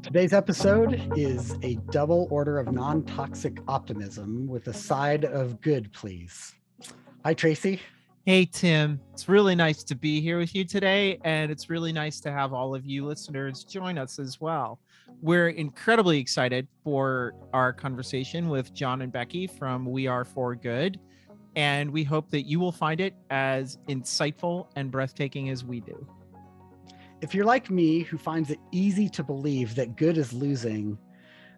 Today's episode is a double order of non-toxic optimism with a side of good, please. Hi, Tracy. Hey, Tim. It's really nice to be here with you today, and it's really nice to have all of you listeners join us as well. We're incredibly excited for our conversation with John and Becky from We Are For Good, and we hope that you will find it as insightful and breathtaking as we do. If you're like me, who finds it easy to believe that good is losing,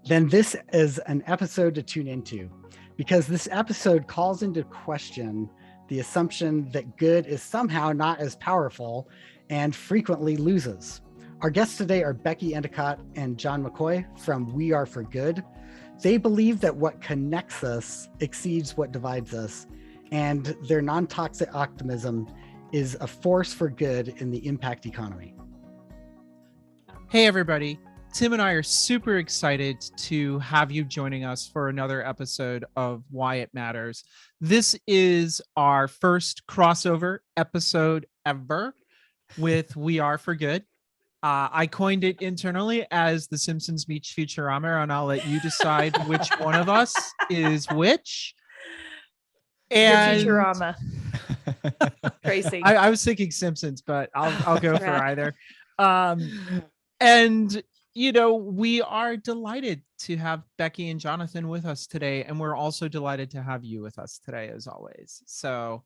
then this is an episode to tune into, because this episode calls into question the assumption that good is somehow not as powerful and frequently loses. Our guests today are Becky Endicott and John McCoy from We Are For Good. They believe that what connects us exceeds what divides us, and their non-toxic optimism is a force for good in the impact economy. Hey, everybody. Tim and I are super excited to have you joining us for another episode of Why It Matters. This is our first crossover episode ever with We Are For Good. I coined it internally as the Simpsons meets Futurama, and I'll let you decide which one of us is which. And Futurama. Tracy. I was thinking Simpsons, but I'll go for either. And you know, we are delighted to have Becky and Jonathan with us today, and we're also delighted to have you with us today, as always. So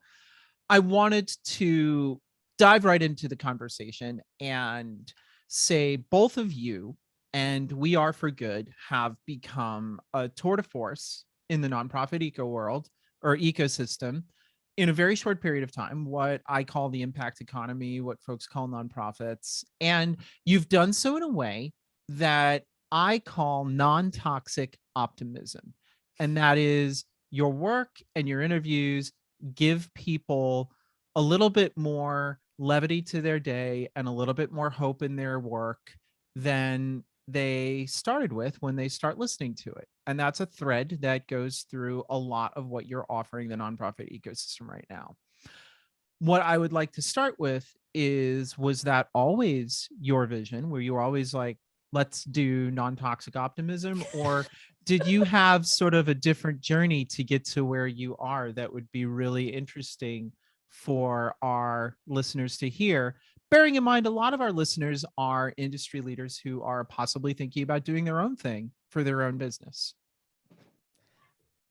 I wanted to dive right into the conversation and say both of you and We Are For Good have become a tour de force in the nonprofit ecosystem in a very short period of time, what I call the impact economy, what folks call nonprofits. And you've done so in a way that I call non-toxic optimism. And that is your work and your interviews give people a little bit more levity to their day and a little bit more hope in their work than they started with when they start listening to it. And that's a thread that goes through a lot of what you're offering the nonprofit ecosystem right now. What I would like to start with is, was that always your vision? Were you always like, let's do non-toxic optimism? Or did you have sort of a different journey to get to where you are that would be really interesting for our listeners to hear? Bearing in mind, a lot of our listeners are industry leaders who are possibly thinking about doing their own thing for their own business.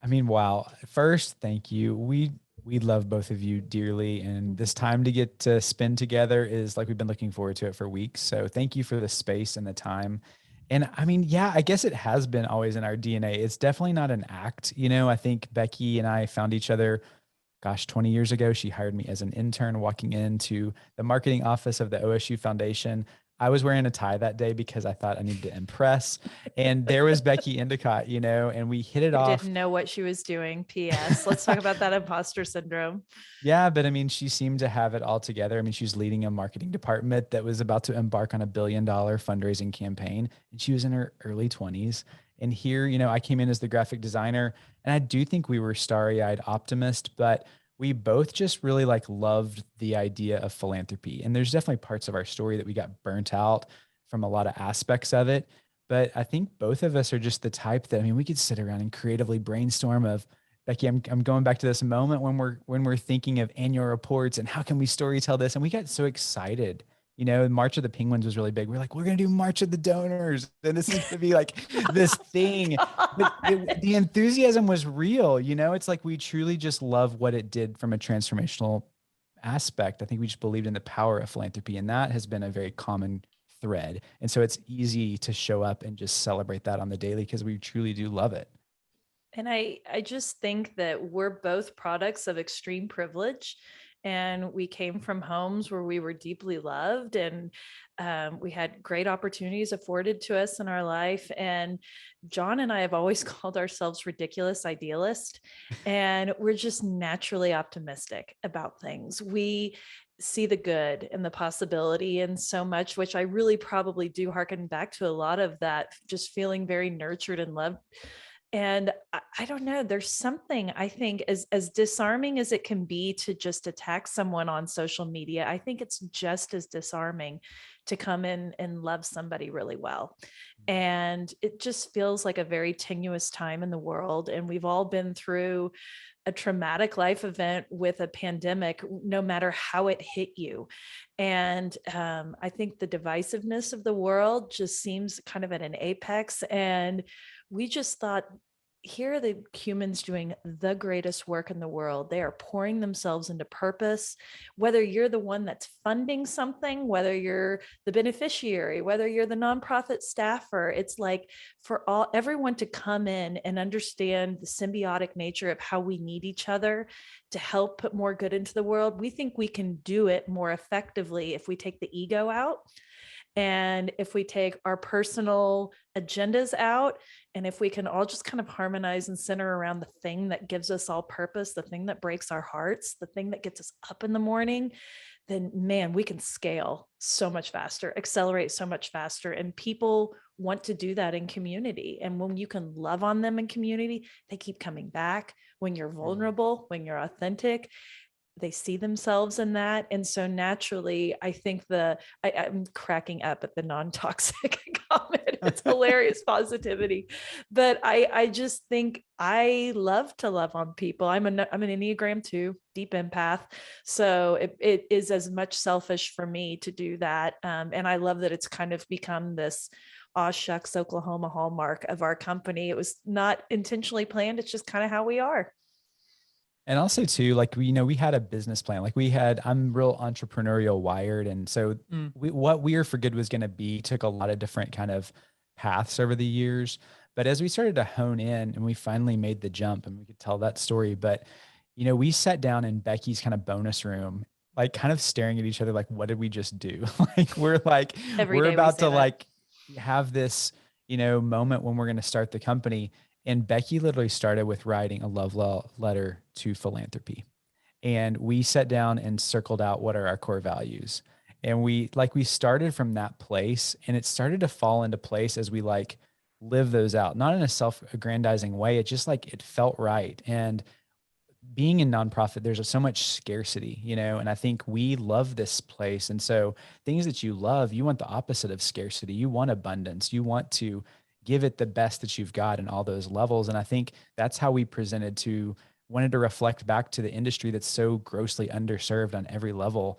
I mean, wow. First, thank you. We love both of you dearly, and this time to get to spend together is like we've been looking forward to it for weeks. So thank you for the space and the time. And I mean, yeah, I guess it has been always in our DNA. It's definitely not an act. You know, I think Becky and I found each other, 20 years ago. She hired me as an intern walking into the marketing office of the OSU Foundation. I was wearing a tie that day because I thought I needed to impress. And there was Becky Endicott, you know, and we hit it off. Didn't know what she was doing. P.S. Let's talk about that imposter syndrome. Yeah, but I mean, she seemed to have it all together. I mean, she was leading a marketing department that was about to embark on $1 billion fundraising campaign. And she was in her early 20s. And here, you know, I came in as the graphic designer, and I do think we were starry-eyed optimists, but we both just really loved the idea of philanthropy. And there's definitely parts of our story that we got burnt out from a lot of aspects of it. But I think both of us are just the type that, I mean, we could sit around and creatively brainstorm of, Becky, I'm going back to this moment when we're thinking of annual reports and how can we storytell this? And we got so excited. You know, March of the Penguins was really big. We're like, we're going to do March of the Donors. And this is going to be like this thing. But the enthusiasm was real. You know, it's like we truly just love what it did from a transformational aspect. I think we just believed in the power of philanthropy. And that has been a very common thread. And so it's easy to show up and just celebrate that on the daily because we truly do love it. And I just think that we're both products of extreme privilege. And we came from homes where we were deeply loved, and we had great opportunities afforded to us in our life. And John and I have always called ourselves ridiculous idealists, and we're just naturally optimistic about things. We see the good and the possibility in so much, which I really probably do harken back to a lot of that, just feeling very nurtured and loved And I don't know, there's something, I think, as disarming as it can be to just attack someone on social media, I think it's just as disarming to come in and love somebody really well. And it just feels like a very tenuous time in the world. And we've all been through a traumatic life event with a pandemic, no matter how it hit you. And I think the divisiveness of the world just seems kind of at an apex. And we just thought, here are the humans doing the greatest work in the world. They are pouring themselves into purpose, whether you're the one that's funding something, whether you're the beneficiary, whether you're the nonprofit staffer. It's like for everyone to come in and understand the symbiotic nature of how we need each other to help put more good into the world. We think we can do it more effectively if we take the ego out. And if we take our personal agendas out, and if we can all just kind of harmonize and center around the thing that gives us all purpose, the thing that breaks our hearts, the thing that gets us up in the morning, then man, we can scale so much faster, accelerate so much faster. And people want to do that in community. And when you can love on them in community, they keep coming back. When you're vulnerable, when you're authentic, they see themselves in that. And so naturally, I think I'm cracking up at the non-toxic comment. It's hilarious positivity. But I just think I love to love on people. I'm an Enneagram 2, deep empath. So it is as much selfish for me to do that. And I love that it's kind of become this aw shucks Oklahoma hallmark of our company. It was not intentionally planned. It's just kind of how we are. And also too, like, we had a business plan. Like I'm real entrepreneurial wired. And so what We Are for Good was going to be took a lot of different kind of paths over the years. But as we started to hone in and we finally made the jump, and we could tell that story, but we sat down in Becky's kind of bonus room, like kind of staring at each other, like, what did we just do? We're about to like have this, moment when we're going to start the company. And Becky literally started with writing a love letter to philanthropy. And we sat down and circled out what are our core values. And we started from that place, and it started to fall into place as we live those out, not in a self-aggrandizing way. It just it felt right. And being in nonprofit, there's so much scarcity, and I think we love this place. And so things that you love, you want the opposite of scarcity. You want abundance. You want to give it the best that you've got in all those levels. And I think that's how we wanted to reflect back to the industry that's so grossly underserved on every level.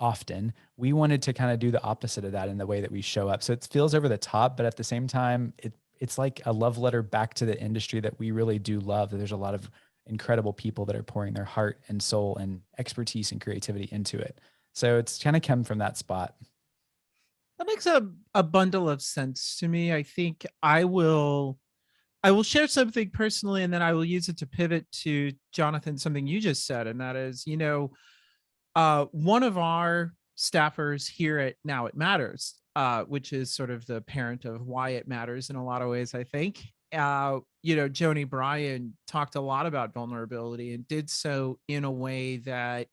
Often we wanted to kind of do the opposite of that in the way that we show up. So it feels over the top, but at the same time, it's like a love letter back to the industry that we really do love. There's a lot of incredible people that are pouring their heart and soul and expertise and creativity into it. So it's kind of come from that spot. That makes a bundle of sense to me. I think I will share something personally, and then I will use it to pivot to Jonathan, something you just said. And that is, one of our staffers here at Now It Matters, which is sort of the parent of Why It Matters in a lot of ways, I think. Joni Bryan talked a lot about vulnerability, and did so in a way that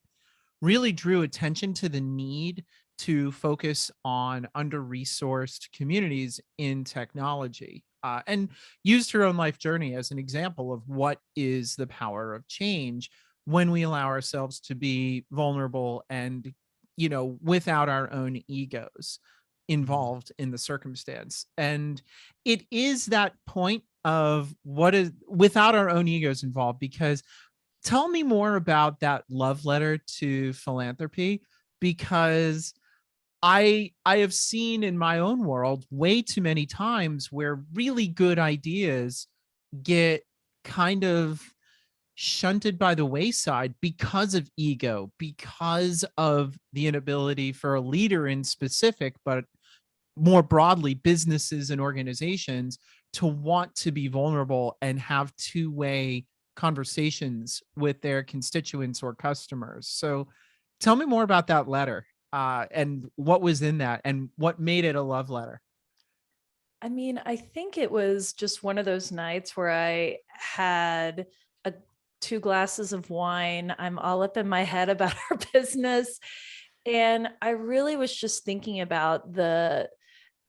really drew attention to the need to focus on under-resourced communities in technology, and used her own life journey as an example of what is the power of change when we allow ourselves to be vulnerable and, without our own egos involved in the circumstance. And it is that point of what is without our own egos involved, because tell me more about that love letter to philanthropy, because I have seen in my own world way too many times where really good ideas get kind of shunted by the wayside because of ego, because of the inability for a leader in specific, but more broadly, businesses and organizations to want to be vulnerable and have two-way conversations with their constituents or customers. So tell me more about that letter. And what was in that, and what made it a love letter? I mean, I think it was just one of those nights where I had 2 glasses of wine. I'm all up in my head about our business. And I really was just thinking about the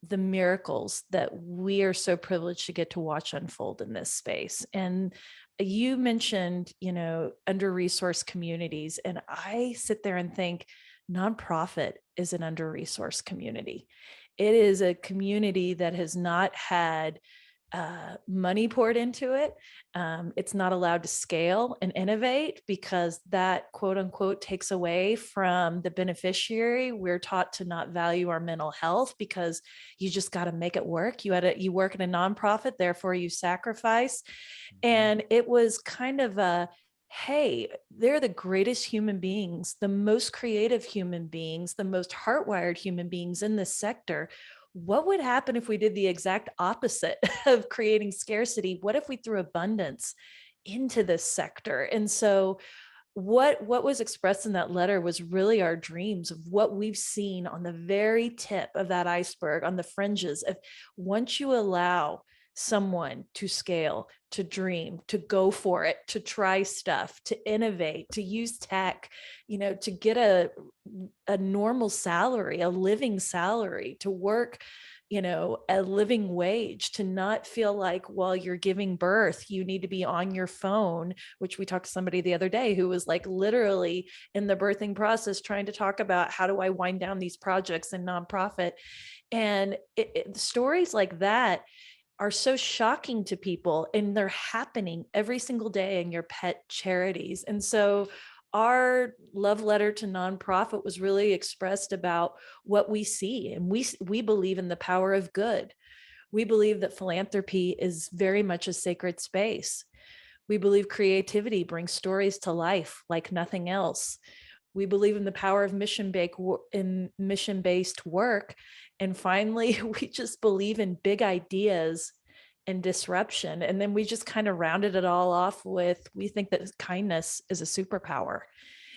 the miracles that we are so privileged to get to watch unfold in this space. And you mentioned, under-resourced communities, and I sit there and think nonprofit is an under-resourced community. It is a community that has not had money poured into it. It's not allowed to scale and innovate because that quote unquote takes away from the beneficiary. We're taught to not value our mental health because you just got to make it work. You work in a nonprofit, therefore you sacrifice. And it was kind of a, hey, they're the greatest human beings, the most creative human beings, the most heartwired human beings in this sector. What would happen if we did the exact opposite of creating scarcity? What if we threw abundance into this sector? And so what was expressed in that letter was really our dreams of what we've seen on the very tip of that iceberg, on the fringes of once you allow someone to scale, to dream, to go for it, to try stuff, to innovate, to use tech, to get a normal salary, a living salary, to work, a living wage, to not feel like while you're giving birth, you need to be on your phone, which we talked to somebody the other day who was like literally in the birthing process trying to talk about how do I wind down these projects in nonprofit. And stories like that are so shocking to people, and they're happening every single day in your pet charities. And so our love letter to nonprofit was really expressed about what we see. And we believe in the power of good. We believe that philanthropy is very much a sacred space. We believe creativity brings stories to life like nothing else. We believe in the power of mission-based work. And finally, we just believe in big ideas and disruption. And then we just kind of rounded it all off with, we think that kindness is a superpower,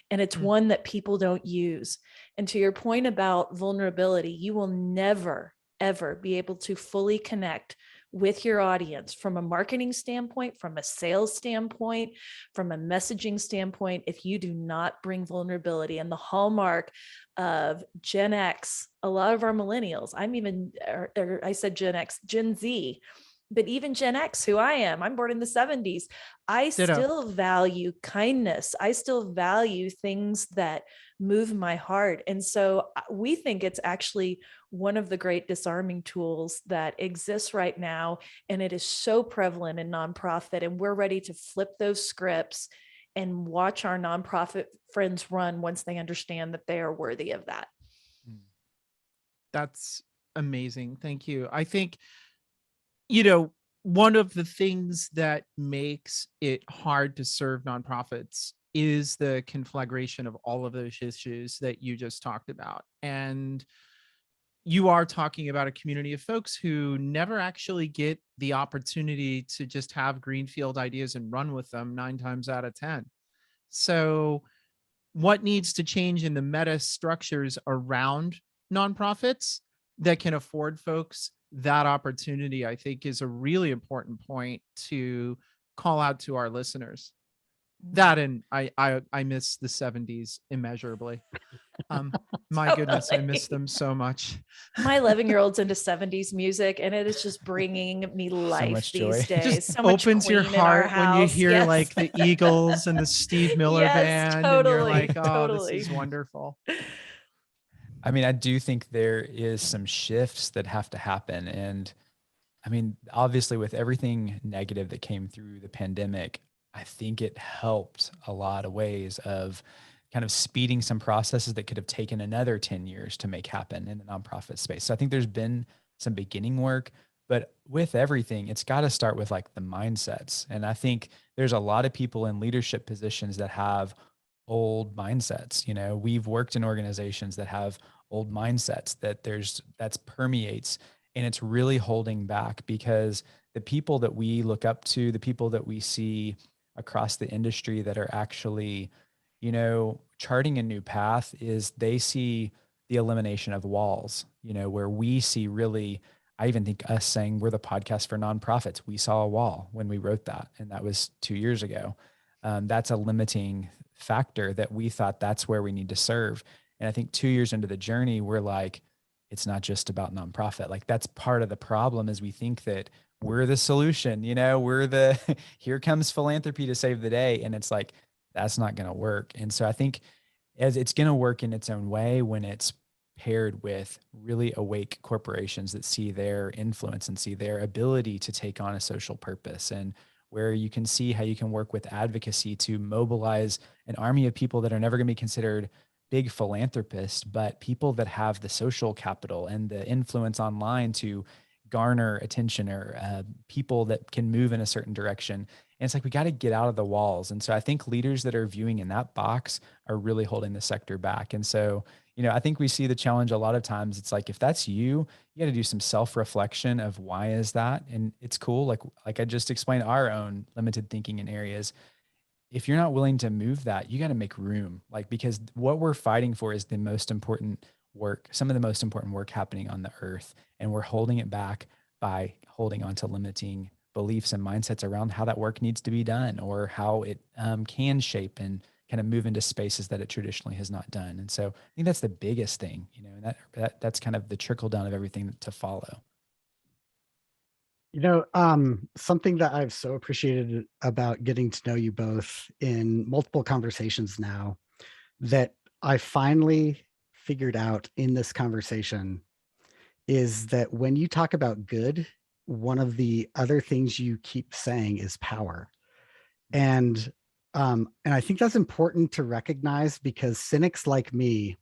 and it's one that people don't use. And to your point about vulnerability, you will never, ever be able to fully connect with your audience from a marketing standpoint, from a sales standpoint, from a messaging standpoint, if you do not bring vulnerability. And the hallmark of Gen X, a lot of our millennials, I said Gen X, Gen Z, but even Gen X, who I am, I'm born in the 70s. I still value kindness. I still value things that move my heart. And so we think it's actually one of the great disarming tools that exists right now. And it is so prevalent in nonprofit. And we're ready to flip those scripts and watch our nonprofit friends run once they understand that they are worthy of that. That's amazing. Thank you. I think, one of the things that makes it hard to serve nonprofits is the conflagration of all of those issues that you just talked about. And you are talking about a community of folks who never actually get the opportunity to just have greenfield ideas and run with them 9 times out of 10. So what needs to change in the meta structures around nonprofits that can afford folks that opportunity, I think, is a really important point to call out to our listeners. That, and I miss the 70s immeasurably. My goodness, I miss them so much. My 11-year-old's into 70s music, and it is just bringing me life these days. Just so much opens your heart when you hear like the Eagles and the Steve Miller band, totally, and you're like, oh, totally. this is wonderful. I mean, I do think there is some shifts that have to happen. And I mean, obviously with everything negative that came through the pandemic, I think it helped a lot of ways of kind of speeding some processes that could have taken another 10 years to make happen in the nonprofit space. So I think there's been some beginning work, but with everything, it's got to start with like the mindsets. And I think there's a lot of people in leadership positions that have old mindsets. We've worked in organizations that have old mindsets that's permeates, and it's really holding back because the people that we look up to, the people that we see across the industry that are actually, charting a new path, is they see the elimination of walls, where we see really, I even think us saying we're the podcast for nonprofits, we saw a wall when we wrote that. And that was 2 years ago. That's a limiting factor that we thought that's where we need to serve. And I think 2 years into the journey, we're like, it's not just about nonprofit. Like that's part of the problem, is we think that we're the solution, we're the, here comes philanthropy to save the day. And it's like, that's not going to work. And so I think as it's going to work in its own way when it's paired with really awake corporations that see their influence and see their ability to take on a social purpose, and where you can see how you can work with advocacy to mobilize an army of people that are never going to be considered big philanthropists, but people that have the social capital and the influence online to garner attention, or people that can move in a certain direction. And it's like, we got to get out of the walls. And so I think leaders that are viewing in that box are really holding the sector back. And so, I think we see the challenge a lot of times. It's like, if that's you got to do some self-reflection of why is that? And it's cool. Like I just explained our own limited thinking in areas. If you're not willing to move that, you got to make room, because what we're fighting for is the most important work, some of the most important work happening on the earth. And we're holding it back by holding on to limiting beliefs and mindsets around how that work needs to be done, or how it can shape and kind of move into spaces that it traditionally has not done. And so I think that's the biggest thing, and that's kind of the trickle down of everything to follow. Something that I've so appreciated about getting to know you both in multiple conversations now, that I finally figured out in this conversation, is that when you talk about good, one of the other things you keep saying is power. And I think that's important to recognize, because cynics like me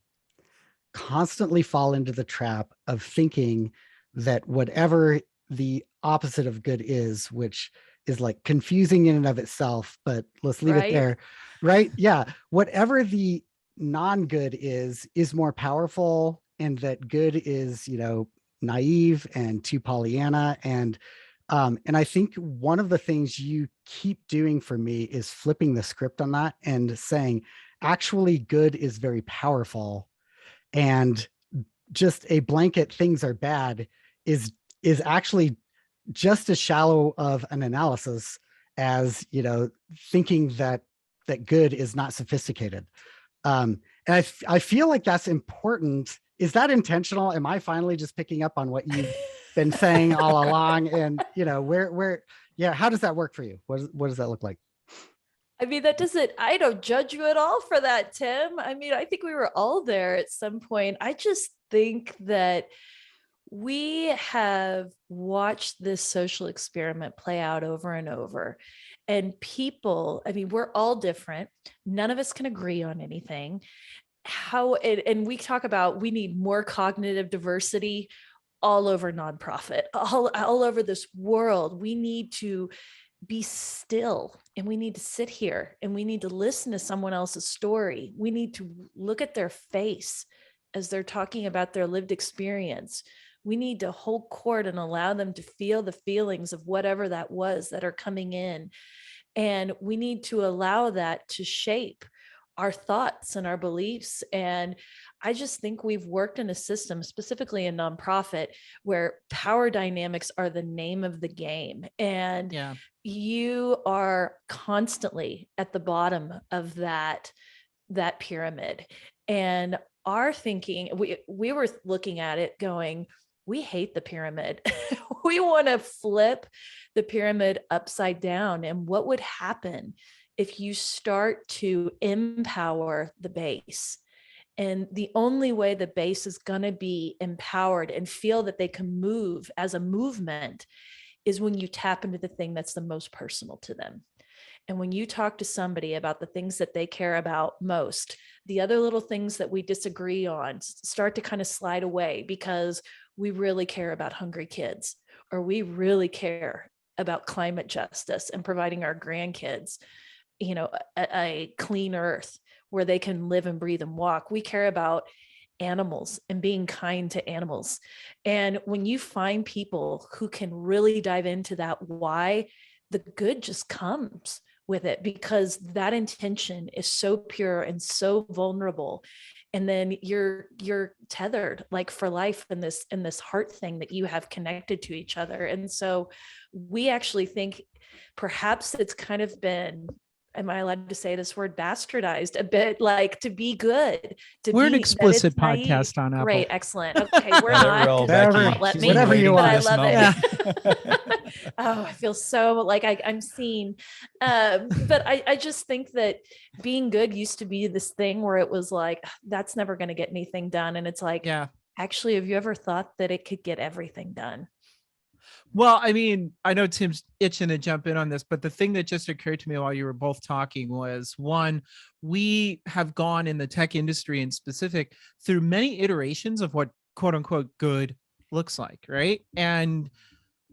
constantly fall into the trap of thinking that whatever the opposite of good is, which is like confusing in and of itself, but let's leave it there. Right? Yeah. Whatever the non-good is more powerful, and that good is, naive and too Pollyanna. And I think one of the things you keep doing for me is flipping the script on that and saying, actually, good is very powerful, and just a blanket things are bad is actually just as shallow of an analysis as, thinking that good is not sophisticated. And I feel like that's important. Is that intentional? Am I finally just picking up on what you've been saying all along? And, how does that work for you? What does that look like? I mean, I don't judge you at all for that, Tim. I mean, I think we were all there at some point. I just think that we have watched this social experiment play out over and over. And people, I mean, we're all different. None of us can agree on anything. And we talk about, we need more cognitive diversity all over nonprofit, all over this world. We need to be still, and we need to sit here, and we need to listen to someone else's story. We need to look at their face as they're talking about their lived experience. We need to hold court and allow them to feel the feelings of whatever that was that are coming in. And we need to allow that to shape our thoughts and our beliefs. And I just think we've worked in a system, specifically in nonprofit, where power dynamics are the name of the game. And you are constantly at the bottom of that pyramid. And our thinking, we were looking at it going, we hate the pyramid. We want to flip the pyramid upside down. And what would happen if you start to empower the base? And the only way the base is going to be empowered and feel that they can move as a movement is when you tap into the thing that's the most personal to them. And when you talk to somebody about the things that they care about most, the other little things that we disagree on start to kind of slide away, because we really care about hungry kids, or we really care about climate justice and providing our grandkids, a clean earth where they can live and breathe and walk. We care about animals and being kind to animals. And when you find people who can really dive into that why, the good just comes with it, because that intention is so pure and so vulnerable. And then you're tethered like for life in this heart thing that you have connected to each other. And so we actually think perhaps it's kind of been am I allowed to say this word, bastardized a bit, like to be good, to We're an be explicit that it's naive. podcast on Apple. Great, excellent. Okay, we're Let it not. roll, 'cause Becky. you won't let She's me, been Whatever you waiting for but I want. this love moment. it. Oh, I feel so like I'm seen. But I just think that being good used to be this thing where it was like, that's never going to get anything done. And it's like, Yeah. actually, have you ever thought that it could get everything done? Well, I mean, I know Tim's itching to jump in on this, but the thing that just occurred to me while you were both talking was, one, we have gone in the tech industry in specific through many iterations of what quote unquote good looks like, right? And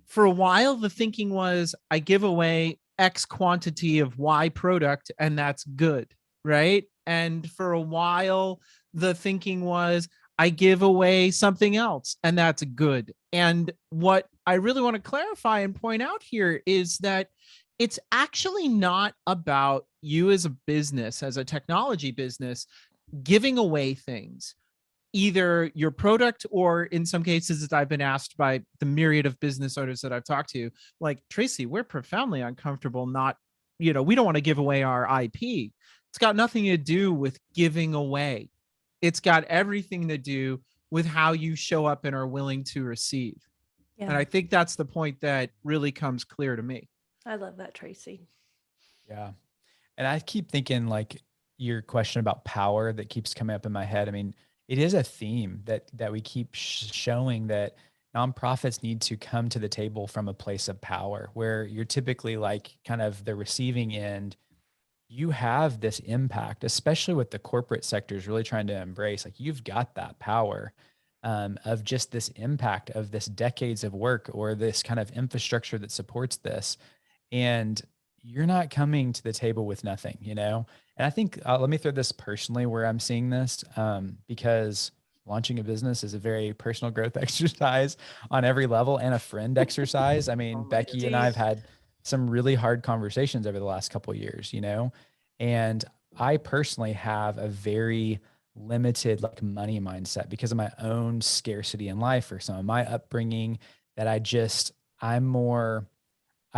for a while, the thinking was, I give away X quantity of Y product and that's good, right? And for a while, the thinking was, I give away something else and that's good. And what I really want to clarify and point out here is that it's actually not about you as a business, as a technology business, giving away things, either your product or in some cases, as I've been asked by the myriad of business owners that I've talked to, like, Tracy, we're profoundly uncomfortable not, we don't want to give away our IP. It's got nothing to do with giving away. It's got everything to do with how you show up and are willing to receive. Yeah. And I think that's the point that really comes clear to me. I love that, Tracy. Yeah. And I keep thinking, like, your question about power that keeps coming up in my head. I mean, it is a theme that we keep showing, that nonprofits need to come to the table from a place of power, where you're typically like kind of the receiving end. You have this impact, especially with the corporate sectors really trying to embrace, like, you've got that power of just this impact of this decades of work or this kind of infrastructure that supports this. And you're not coming to the table with nothing, And I think, let me throw this personally where I'm seeing this, because launching a business is a very personal growth exercise on every level, and a friend exercise. I mean, Becky and I have had some really hard conversations over the last couple of years, and I personally have a very limited like money mindset because of my own scarcity in life or some of my upbringing, that I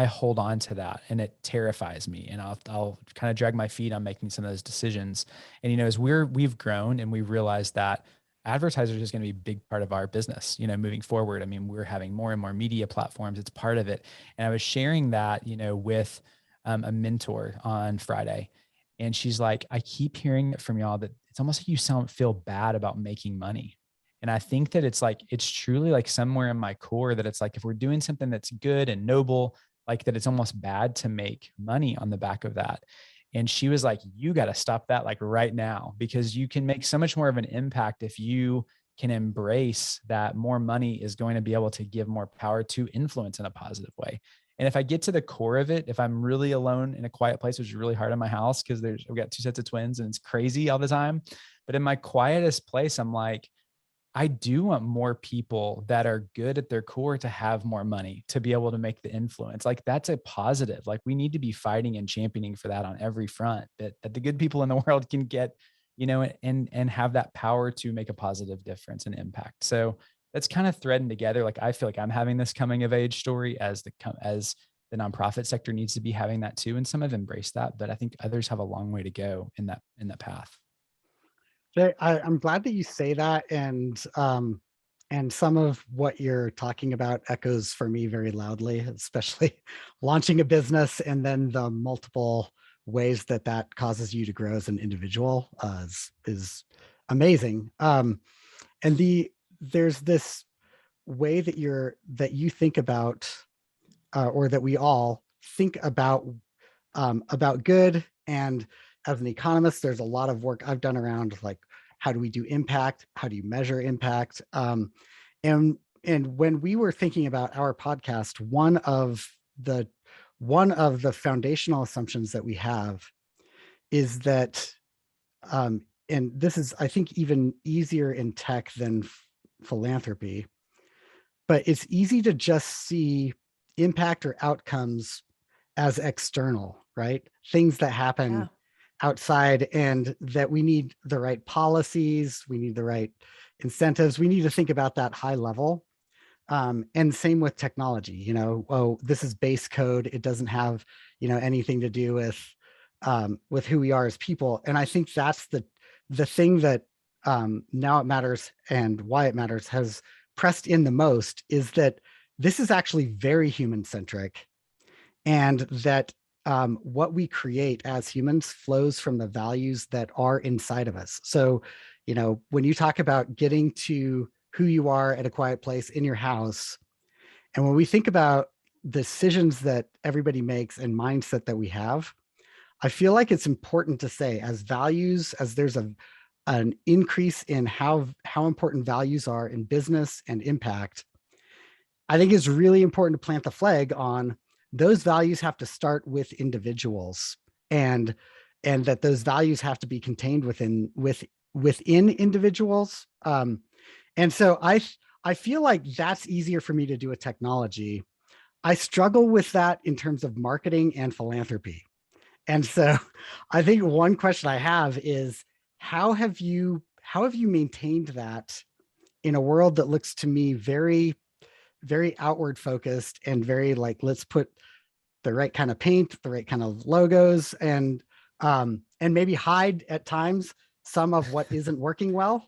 hold on to that, and it terrifies me. And I'll kind of drag my feet on making some of those decisions. And, as we've grown and we realized that advertisers is going to be a big part of our business, moving forward. I mean, we're having more and more media platforms. It's part of it. And I was sharing that, with a mentor on Friday, and she's like, I keep hearing it from y'all that it's almost like you feel bad about making money. And I think that it's truly like somewhere in my core that it's like, if we're doing something that's good and noble, like that, it's almost bad to make money on the back of that. And she was like, you got to stop that like right now, because you can make so much more of an impact if you can embrace that more money is going to be able to give more power to influence in a positive way. And if I get to the core of it, if I'm really alone in a quiet place, which is really hard in my house because we've got 2 sets of twins and it's crazy all the time. But in my quietest place, I'm like, I do want more people that are good at their core to have more money, to be able to make the influence. Like, that's a positive. Like, we need to be fighting and championing for that on every front, that the good people in the world can get, and have that power to make a positive difference and impact. So that's kind of threading together. Like, I feel like I'm having this coming of age story as the nonprofit sector needs to be having that too. And some have embraced that, but I think others have a long way to go in that path. I'm glad that you say that, and some of what you're talking about echoes for me very loudly, especially launching a business and then the multiple ways that causes you to grow as an individual is amazing. And there's this way that you think about, or that we all think about good. And as an economist, there's a lot of work I've done around like, how do we do impact? How do you measure impact? And when we were thinking about our podcast, one of the foundational assumptions that we have is that, and this is, I think, even easier in tech than philanthropy, but it's easy to just see impact or outcomes as external, right? Things that happen outside, and that we need the right policies, we need the right incentives, we need to think about that high level. And same with technology, this is base code. It doesn't have, anything to do with with who we are as people. And I think that's the thing that Now It Matters and Why It Matters has pressed in the most, is that this is actually very human centric, and that what we create as humans flows from the values that are inside of us. So, when you talk about getting to who you are at a quiet place in your house, and when we think about decisions that everybody makes and mindset that we have, I feel like it's important to say, as values, as there's an increase in how important values are in business and impact, I think it's really important to plant the flag on those values have to start with individuals, and that those values have to be contained within individuals. And so I feel like that's easier for me to do with technology. I struggle with that in terms of marketing and philanthropy. And so I think one question I have is, how have you maintained that in a world that looks to me very, very outward focused and very like, let's put the right kind of paint, the right kind of logos, and maybe hide at times some of what isn't working well.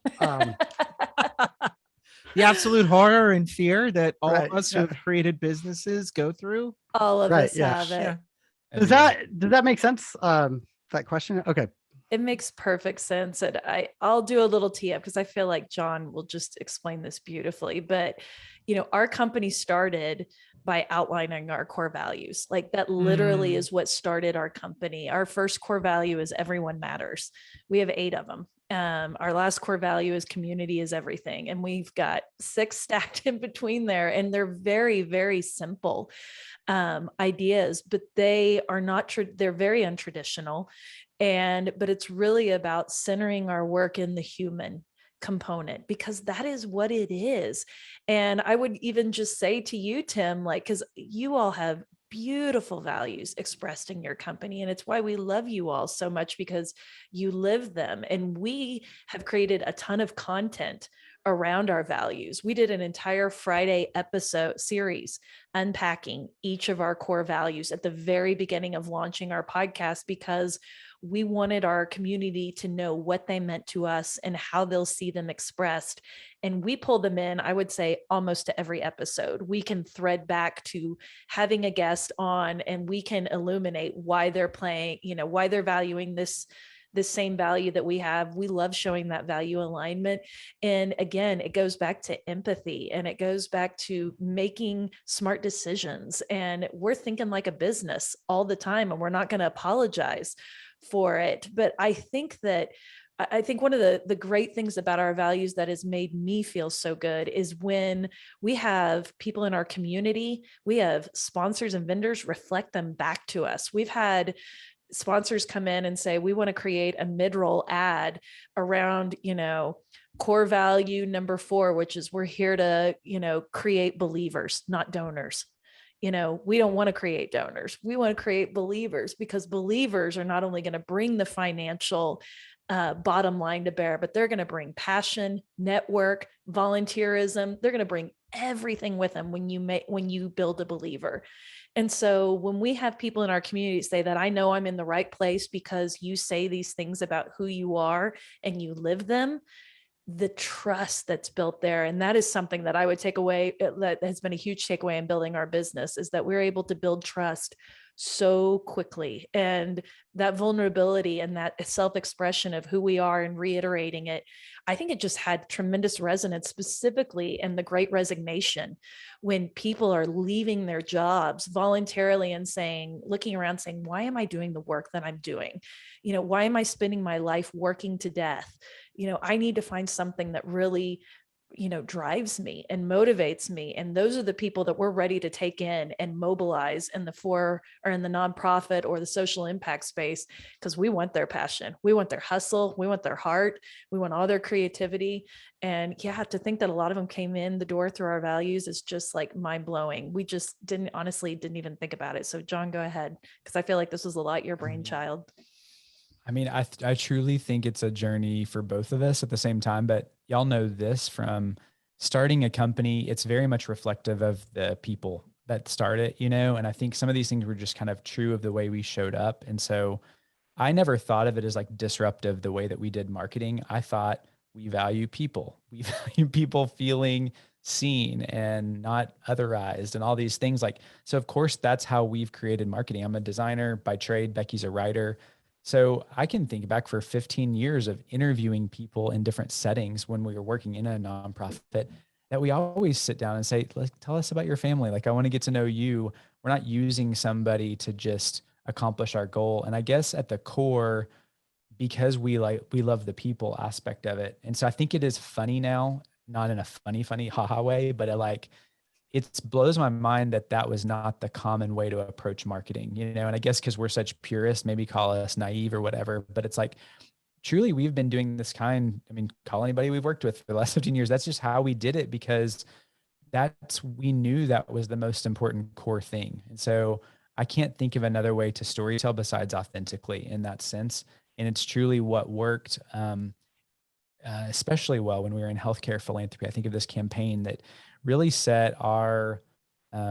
The absolute horror and fear that all Right, of us yeah. who have created businesses go through. All of Right, us yeah. have it. Yeah. Does that make sense? That question? Okay. It makes perfect sense. And I'll do a little tee up because I feel like John will just explain this beautifully. But, our company started by outlining our core values. Like that literally is what started our company. Our first core value is everyone matters. We have 8 of them. Our last core value is community is everything. And we've got 6 stacked in between there. And they're very, very simple ideas, but they are not, they're very untraditional. But it's really about centering our work in the human component, because that is what it is. And I would even just say to you, Tim, like, because you all have beautiful values expressed in your company. And it's why we love you all so much, because you live them. And we have created a ton of content around our values. We did an entire Friday episode series unpacking each of our core values at the very beginning of launching our podcast, because we wanted our community to know what they meant to us and how they'll see them expressed. And we pull them in, I would say, almost to every episode. We can thread back to having a guest on, and we can illuminate why they're playing, why they're valuing this same value that we have. We love showing that value alignment. And again, it goes back to empathy, and it goes back to making smart decisions. And we're thinking like a business all the time, and we're not going to apologize for it. But I think one of the great things about our values that has made me feel so good is when we have people in our community, we have sponsors and vendors reflect them back to us. We've had sponsors come in and say, we want to create a mid-roll ad around, core value number 4, which is we're here to, create believers, not donors. We don't want to create donors. We want to create believers, because believers are not only going to bring the financial bottom line to bear, but they're going to bring passion, network, volunteerism. They're going to bring everything with them when you build a believer. And so when we have people in our community say that, I know I'm in the right place because you say these things about who you are and you live them, the trust that's built there. And that is something that I would take away, that has been a huge takeaway in building our business, is that we're able to build trust so quickly. And that vulnerability and that self-expression of who we are and reiterating it, I think it just had tremendous resonance, specifically in the Great Resignation, when people are leaving their jobs voluntarily and looking around saying, why am I doing the work that I'm doing? Why am I spending my life working to death? I need to find something that really, drives me and motivates me. And those are the people that we're ready to take in and mobilize in the nonprofit or the social impact space, because we want their passion. We want their hustle. We want their heart. We want all their creativity. And to think that a lot of them came in the door through our values is just like mind blowing. We just didn't even think about it. So John, go ahead, because I feel like this was a lot your brainchild. I mean, I truly think it's a journey for both of us at the same time, but y'all know this from starting a company, it's very much reflective of the people that start it, and I think some of these things were just kind of true of the way we showed up. And so I never thought of it as like disruptive the way that we did marketing. I thought we value people. We value people feeling seen and not otherized and all these things. Like, so of course that's how we've created marketing. I'm a designer by trade. Becky's a writer. So I can think back for 15 years of interviewing people in different settings when we were working in a nonprofit, that we always sit down and say, like, tell us about your family. Like, I want to get to know you. We're not using somebody to just accomplish our goal. And I guess at the core, because we love the people aspect of it. And so I think it is funny now, not in a funny haha way, but it blows my mind that that was not the common way to approach marketing, you know? And I guess because we're such purists, maybe call us naive or whatever, but it's like, truly we've been doing this call anybody we've worked with for the last 15 years. That's just how we did it, because we knew that was the most important core thing. And so I can't think of another way to storytell besides authentically in that sense. And it's truly what worked, especially well when we were in healthcare philanthropy. I think of this campaign that really set our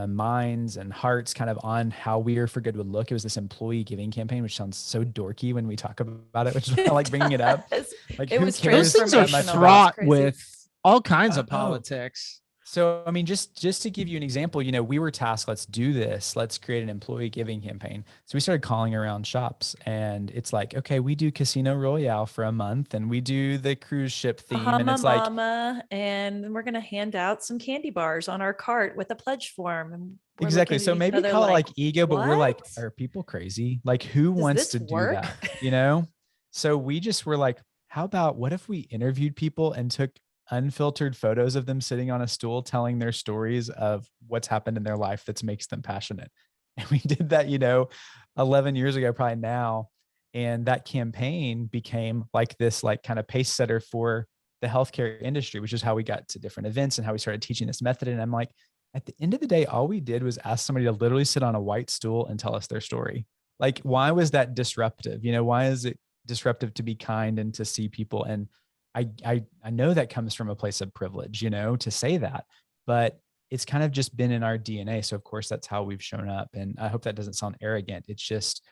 minds and hearts kind of on how We Are for Good would look. It was this employee giving campaign, which sounds so dorky when we talk about it, which is why I like bringing it up. Like, it who was cares Those things are that much about- fraught Crazy. with all kinds of Oh. politics. So, I mean, just to give you an example, you know, we were tasked, let's do this. Let's create an employee giving campaign. So we started calling around shops, and it's like, okay, we do Casino Royale for a month, and we do the cruise ship theme. And it's like, mama, and we're going to hand out some candy bars on our cart with a pledge form. And we're exactly. looking So at each maybe other call it like ego, but we're like, "What? are people crazy? Like, who Does wants this to do work?" that? You know? So we just were like, how about what if we interviewed people and took unfiltered photos of them sitting on a stool telling their stories of what's happened in their life that makes them passionate? And we did that, you know, 11 years ago, probably now. And that campaign became like this, like, kind of pace setter for the healthcare industry, which is how we got to different events and how we started teaching this method. And I'm like, at the end of the day, all we did was ask somebody to literally sit on a white stool and tell us their story. Like, why was that disruptive? You know, why is it disruptive to be kind and to see people? And I know that comes from a place of privilege, you know, to say that, but it's kind of just been in our DNA. So of course that's how we've shown up. And I hope that doesn't sound arrogant. It's just,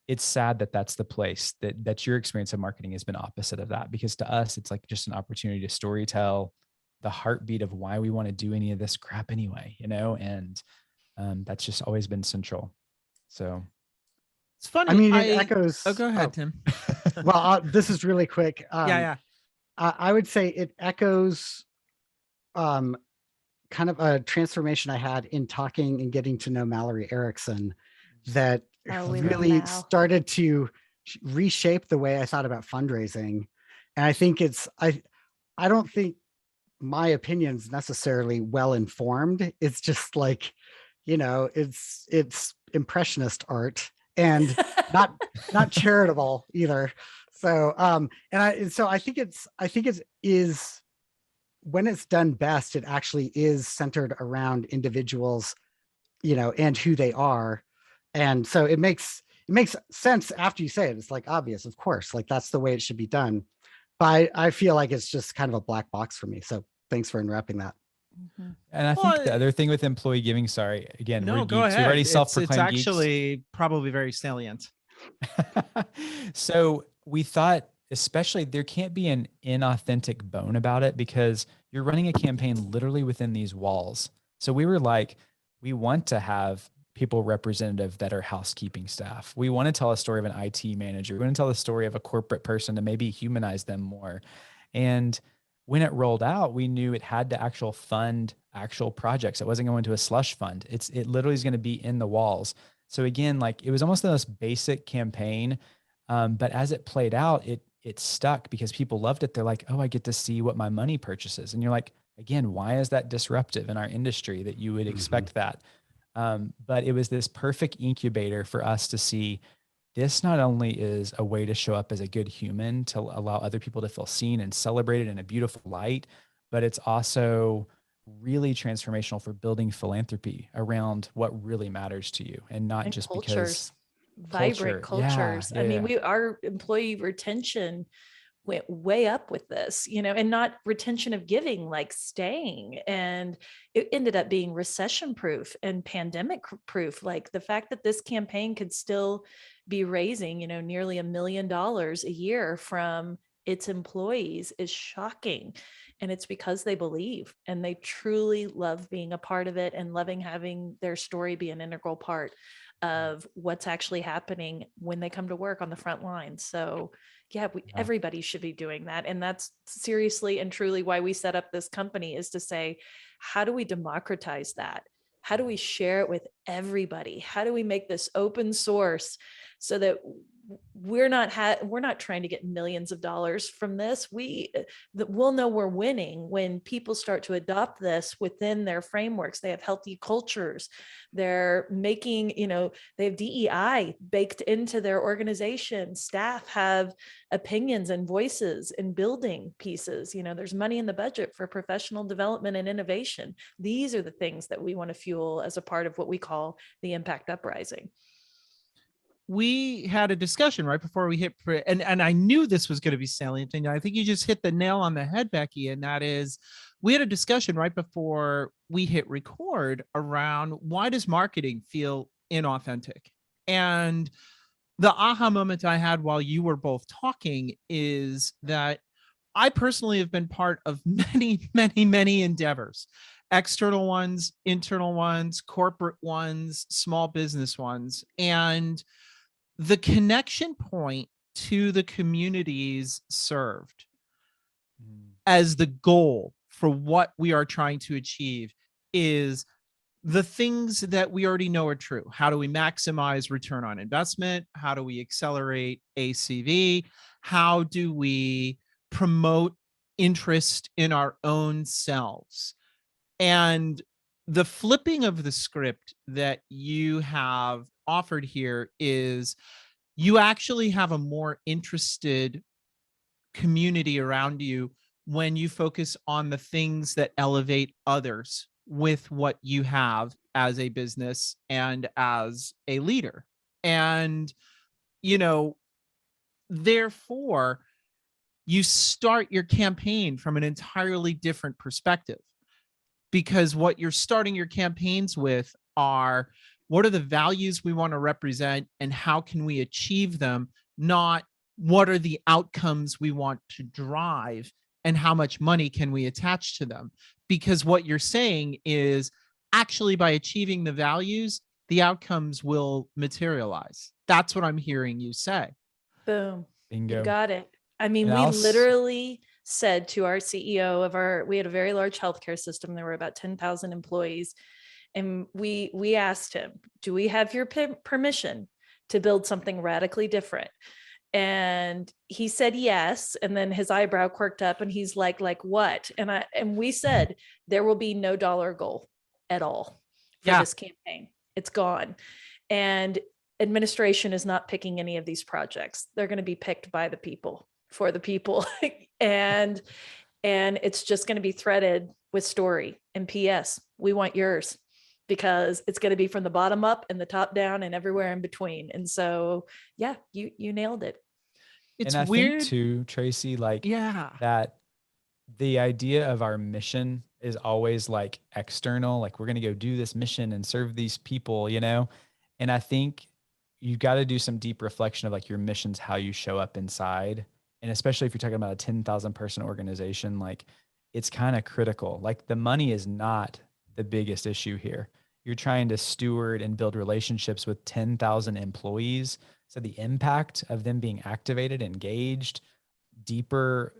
it's sad that that's the place that your experience of marketing has been opposite of that, because to us, it's like just an opportunity to storytell the heartbeat of why we want to do any of this crap anyway, you know? And that's just always been central. So It's funny. I mean, it echoes. Oh, go ahead, Tim. Well, this is really quick. Yeah. I would say it echoes kind of a transformation I had in talking and getting to know Mallory Erickson that We love really Mal. started to reshape the way I thought about fundraising. And I think I don't think my opinion's necessarily well informed. It's just like, you know, it's impressionist art and not charitable either. So so I think it is, when it's done best, it actually is centered around individuals, you know, and who they are. And so it makes sense after you say it. It's like obvious, of course, like that's the way it should be done. But I feel like it's just kind of a black box for me. So thanks for unwrapping that. Mm-hmm. And I think the other thing with employee giving, sorry, again, No, we're go geeks. ahead. We're already It's self-proclaimed geeks. actually probably very salient. So we thought, especially, there can't be an inauthentic bone about it, because you're running a campaign literally within these walls. So we were like, we want to have people representative that are housekeeping staff. We want to tell a story of an IT manager. We want to tell the story of a corporate person to maybe humanize them more. And when it rolled out, we knew it had to fund actual projects. It wasn't going to a slush fund. It literally is going to be in the walls. So again, like, it was almost the most basic campaign. But as it played out, it stuck because people loved it. They're like, oh, I get to see what my money purchases. And you're like, again, why is that disruptive in our industry that you would expect that? But it was this perfect incubator for us to see this not only is a way to show up as a good human, to allow other people to feel seen and celebrated in a beautiful light, but it's also really transformational for building philanthropy around what really matters to you, and not just cultures, because vibrant cultures. I mean, our employee retention went way up with this, and not retention of giving, like staying. And it ended up being recession proof and pandemic proof. Like the fact that this campaign could still be raising, nearly $1 million a year from its employees is shocking. And it's because they believe and they truly love being a part of it and loving having their story be an integral part of what's actually happening when they come to work on the front line. So yeah, everybody should be doing that. And that's seriously and truly why we set up this company, is to say, how do we democratize that? How do we share it with everybody? How do we make this open source so that we're not trying to get millions of dollars from this. We'll know we're winning when people start to adopt this within their frameworks. They have healthy cultures. They're making, they have DEI baked into their organization. Staff have opinions and voices in building pieces. There's money in the budget for professional development and innovation. These are the things that we want to fuel as a part of what we call the Impact Uprising. We had a discussion right before we hit, and I knew this was going to be salient. And I think you just hit the nail on the head, Becky. And that is, we had a discussion right before we hit record around, why does marketing feel inauthentic? And the aha moment I had while you were both talking is that I personally have been part of many, many, many endeavors, external ones, internal ones, corporate ones, small business ones. And the connection point to the communities served as the goal for what we are trying to achieve is the things that we already know are true. How do we maximize return on investment? How do we accelerate ACV? How do we promote interest in our own selves? And the flipping of the script that you have offered here is you actually have a more interested community around you when you focus on the things that elevate others with what you have as a business and as a leader. And, therefore, you start your campaign from an entirely different perspective, because what you're starting your campaigns with are, what are the values we want to represent and how can we achieve them? Not what are the outcomes we want to drive and how much money can we attach to them? Because what you're saying is, actually, by achieving the values, the outcomes will materialize. That's what I'm hearing you say. Boom. Bingo. You got it. I mean, we literally said to our CEO we had a very large healthcare system. There were about 10,000 employees. And we asked him, do we have your permission to build something radically different? And he said yes. And then his eyebrow quirked up and he's like what? And we said, there will be no dollar goal at all for this campaign. It's gone. And administration is not picking any of these projects. They're going to be picked by the people, for the people. and it's just going to be threaded with story and PS. We want yours, because it's going to be from the bottom up and the top down and everywhere in between. And so, yeah, you nailed it. It's and I weird think too, Tracy, that the idea of our mission is always like external, like we're going to go do this mission and serve these people, and I think you got to do some deep reflection of like your mission's how you show up inside. And especially if you're talking about a 10,000 person organization, like it's kind of critical. Like the money is not the biggest issue here. You're trying to steward and build relationships with 10,000 employees. So the impact of them being activated, engaged, deeper,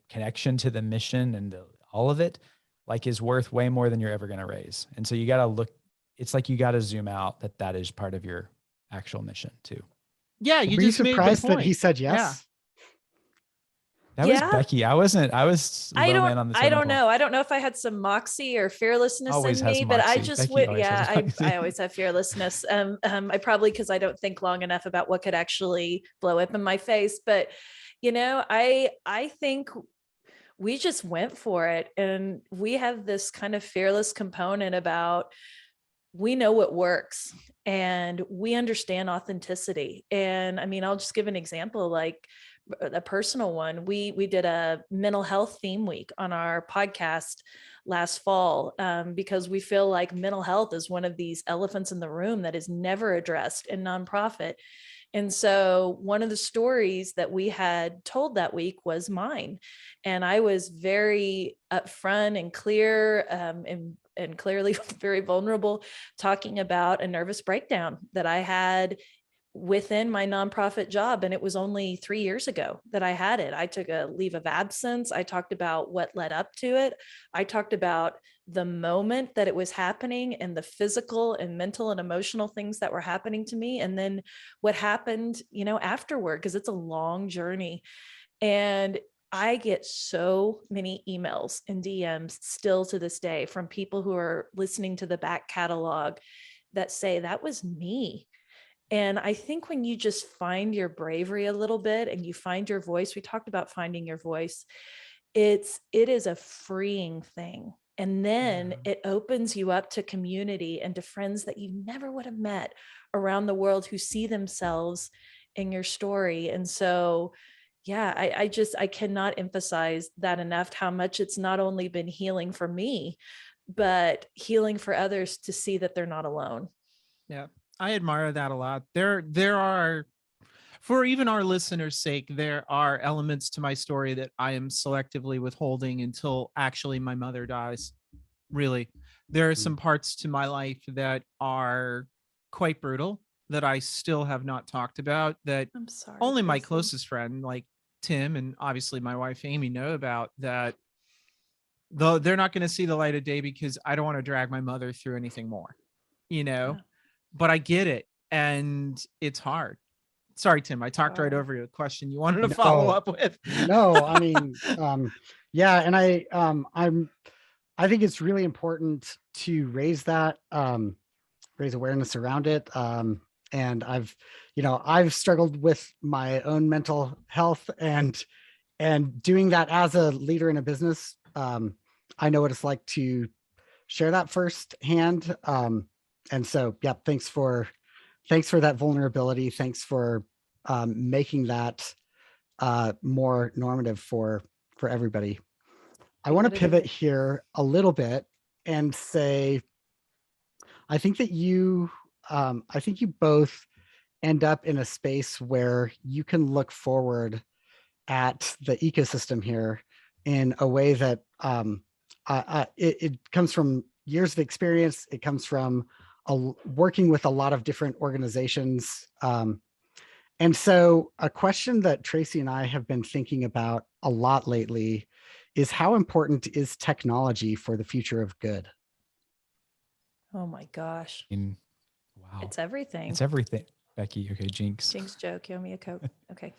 connection to the mission and all of it, like is worth way more than you're ever going to raise. And so you got to look, it's like you got to zoom out that is part of your actual mission too. Yeah. You Were just you surprised made the point. that he said yes? Yeah. That was Becky. I was I low man on the don't totem pole. know. I don't know if I had some moxie or fearlessness Always in has me, but I moxie. just Becky went. always Yeah, has moxie. I always have fearlessness. I probably, because I don't think long enough about what could actually blow up in my face. But I think we just went for it, and we have this kind of fearless component about, we know what works and we understand authenticity. And I mean, I'll just give an example. Like a personal one. We did a mental health theme week on our podcast last fall, because we feel like mental health is one of these elephants in the room that is never addressed in nonprofit. And so one of the stories that we had told that week was mine. And I was very upfront and clear, and clearly very vulnerable, talking about a nervous breakdown that I had within my nonprofit job. And it was only 3 years ago that I had it. I took a leave of absence. I talked about what led up to it. I talked about the moment that it was happening and the physical and mental and emotional things that were happening to me. And then what happened, afterward, because it's a long journey. And I get so many emails and DMs still to this day from people who are listening to the back catalog that say, that was me. And I think when you just find your bravery a little bit and you find your voice, we talked about finding your voice, it is a freeing thing. And then it opens you up to community and to friends that you never would have met around the world who see themselves in your story. And so, yeah, I cannot emphasize that enough, how much it's not only been healing for me, but healing for others to see that they're not alone. Yeah, I admire that a lot. There are, for even our listeners' sake, there are elements to my story that I am selectively withholding until actually my mother dies. Really, there are some parts to my life that are quite brutal that I still have not talked about, that I'm sorry. only my Casey. closest friend, like Tim, and obviously my wife Amy, know about, that though they're not going to see the light of day because I don't want to drag my mother through anything more, Yeah. but I get it. And it's hard. Sorry, Tim, I talked right over your question you wanted to follow up with. No, I mean, yeah. And I think it's really important to raise that, raise awareness around it. And I've struggled with my own mental health, and doing that as a leader in a business. I know what it's like to share that firsthand. And so, yeah, thanks for that vulnerability. Thanks for making that more normative for everybody. I want to pivot here a little bit and say, I think that you both end up in a space where you can look forward at the ecosystem here in a way that it comes from years of experience. It comes from working with a lot of different organizations. And so a question that Tracy and I have been thinking about a lot lately is, how important is technology for the future of good? Oh my gosh. Wow. It's everything. It's everything. Becky, okay, Jinx. Jinx joke, give me a Coke. Okay.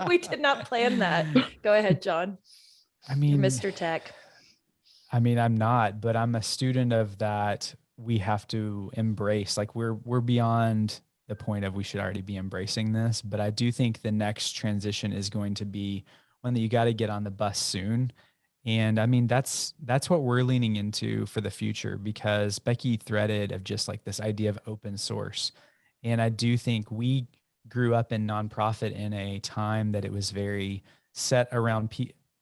We did not plan that. Go ahead, John. I mean, You're Mr. Tech. I mean, I'm not, but I'm a student of that. We have to embrace, like we're beyond the point of we should already be embracing this. But I do think the next transition is going to be one that you got to get on the bus soon. And I mean, that's what we're leaning into for the future, because Becky threaded of just like this idea of open source. And I do think we grew up in nonprofit in a time that it was very set around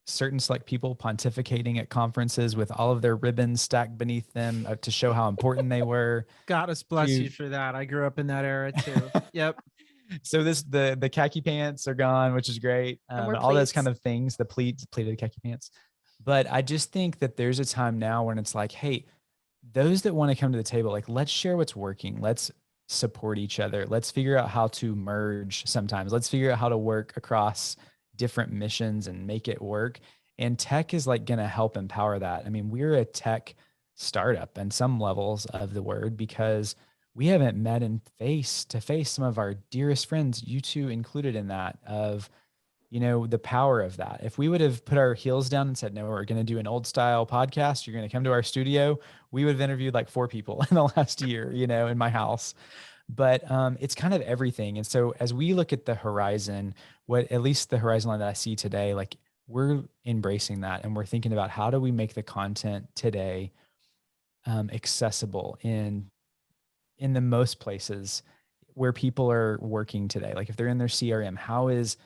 certain select people pontificating at conferences with all of their ribbons stacked beneath them to show how important they were. God bless you for that. I grew up in that era too. Yep. So the khaki pants are gone, which is great. All those kind of things, the pleated khaki pants. But I just think that there's a time now when it's like, hey, those that want to come to the table, like, let's share what's working. Let's support each other. Let's figure out how to merge sometimes. Let's figure out how to work across different missions and make it work. And tech is like going to help empower that. I mean, we're a tech startup in some levels of the word, because we haven't met in face to face some of our dearest friends, you two included in that, of, the power of that. If we would have put our heels down and said, no, we're going to do an old style podcast, you're going to come to our studio, we would have interviewed like 4 people in the last year, in my house. But it's kind of everything. And so as we look at the horizon, at least the horizon line that I see today, like we're embracing that, and we're thinking about how do we make the content today accessible in the most places where people are working today. Like if they're in their CRM, how is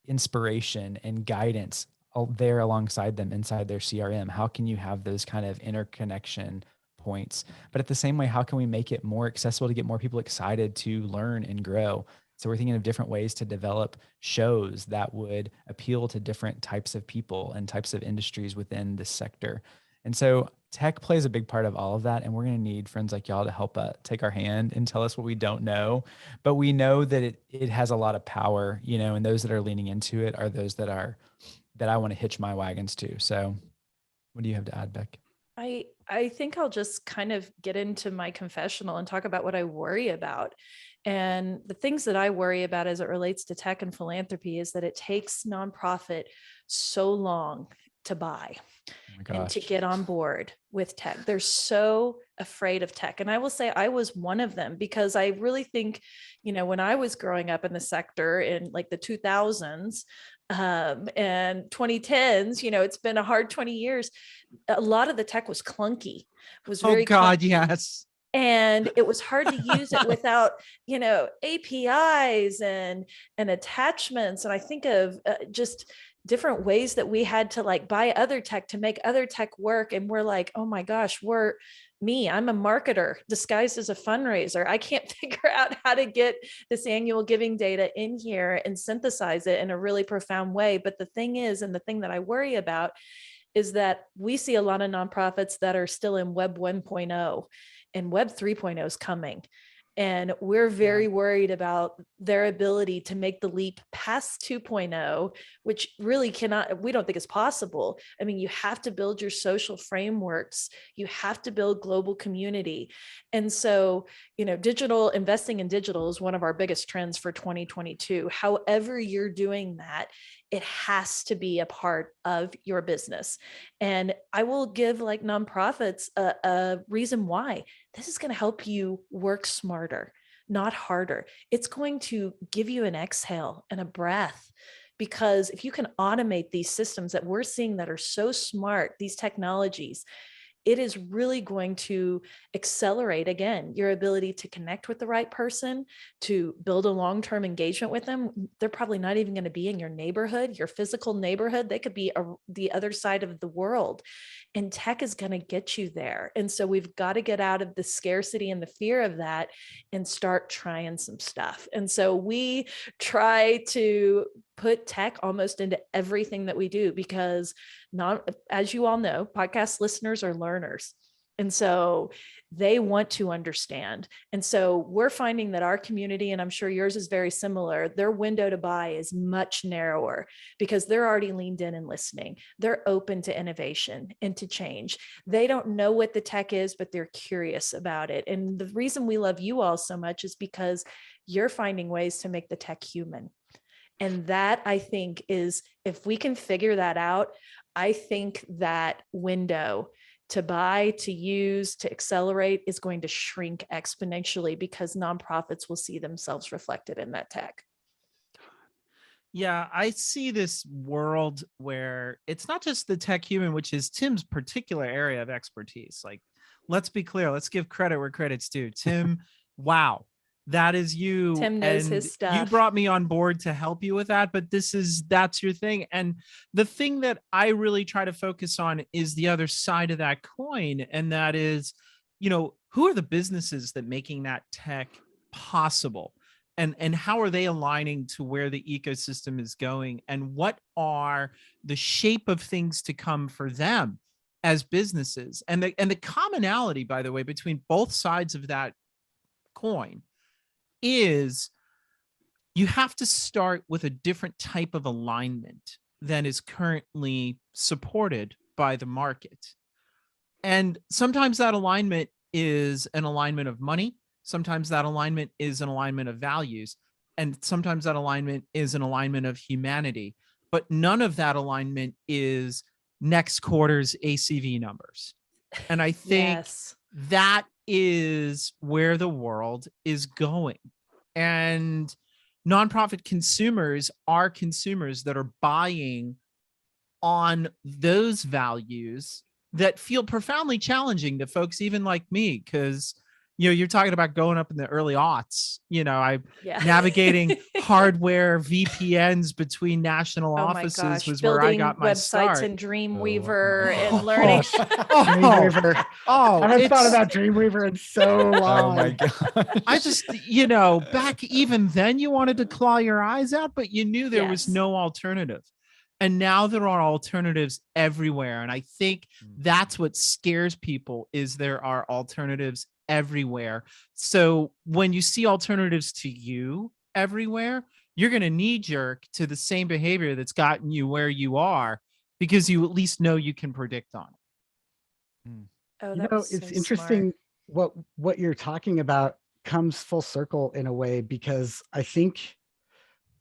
inspiration and guidance there alongside them inside their CRM? How can you have those kind of interconnection points? But at the same way, how can we make it more accessible to get more people excited to learn and grow? So we're thinking of different ways to develop shows that would appeal to different types of people and types of industries within this sector. And so tech plays a big part of all of that. And we're going to need friends like y'all to help take our hand and tell us what we don't know. But we know that it has a lot of power, you know, and those that are leaning into it are those that I want to hitch my wagons to. So what do you have to add, Beck? I think I'll just kind of get into my confessional and talk about what I worry about. And the things that I worry about as it relates to tech and philanthropy is that it takes nonprofit so long to buy and to get on board with tech. They're so afraid of tech. And I will say I was one of them, because I really think, you know, when I was growing up in the sector in like the 2000s, and 2010s, you know, it's been a hard 20 years. A lot of the tech was clunky. It was very clunky. Yes. And it was hard to use it without, you know, APIs and attachments. And I think of just different ways that we had to like buy other tech to make other tech work. And we're like, oh my gosh, I'm a marketer disguised as a fundraiser. I can't figure out how to get this annual giving data in here and synthesize it in a really profound way. But the thing is, and the thing that I worry about is that we see a lot of nonprofits that are still in Web 1.0, and Web 3.0 is coming. And we're very worried about their ability to make the leap past 2.0, which really we don't think is possible. I mean, you have to build your social frameworks. You have to build global community. And so, you know, investing in digital is one of our biggest trends for 2022. However you're doing that, it has to be a part of your business. And I will give like nonprofits a reason why. This is going to help you work smarter, not harder. It's going to give you an exhale and a breath, because if you can automate these systems that we're seeing that are so smart, these technologies, it is really going to accelerate, again, your ability to connect with the right person, to build a long-term engagement with them. They're probably not even going to be in your neighborhood, your physical neighborhood. They could be the other side of the world. And tech is going to get you there. And so we've got to get out of the scarcity and the fear of that and start trying some stuff. And so we try to put tech almost into everything that we do, because as you all know, podcast listeners are learners. And so they want to understand. And so we're finding that our community, and I'm sure yours is very similar, their window to buy is much narrower because they're already leaned in and listening. They're open to innovation and to change. They don't know what the tech is, but they're curious about it. And the reason we love you all so much is because you're finding ways to make the tech human. And that, I think, is, if we can figure that out, I think that window to buy, to use, to accelerate is going to shrink exponentially, because nonprofits will see themselves reflected in that tech. Yeah, I see this world where it's not just the tech human, which is Tim's particular area of expertise. Like, let's be clear, let's give credit where credit's due. Tim, wow. That is you. Tim knows his stuff. You brought me on board to help you with that, but that's your thing. And the thing that I really try to focus on is the other side of that coin. And that is, you know, who are the businesses that making that tech possible? And how are they aligning to where the ecosystem is going? And what are the shape of things to come for them as businesses? And the commonality, by the way, between both sides of that coin is you have to start with a different type of alignment than is currently supported by the market. And sometimes that alignment is an alignment of money. Sometimes that alignment is an alignment of values. And sometimes that alignment is an alignment of humanity. But none of that alignment is next quarter's ACV numbers. And I think that is where the world is going. And nonprofit consumers are consumers that are buying on those values that feel profoundly challenging to folks even like me, because, you're talking about going up in the early aughts. I Yeah. navigating hardware VPNs between national Oh my offices gosh, was where I building got my websites start. in Dreamweaver my and learning. Dreamweaver. I haven't thought It's about Dreamweaver in so long. Oh my god. I just, back even then you wanted to claw your eyes out, but you knew there was Yes. no alternative. And now there are alternatives everywhere. And I think that's what scares people is there are alternatives everywhere. So when you see alternatives to you everywhere, you're going to knee jerk to the same behavior that's gotten you where you are because you at least know you can predict on it. Oh, You that know, was it's so interesting smart. what you're talking about comes full circle in a way, because I think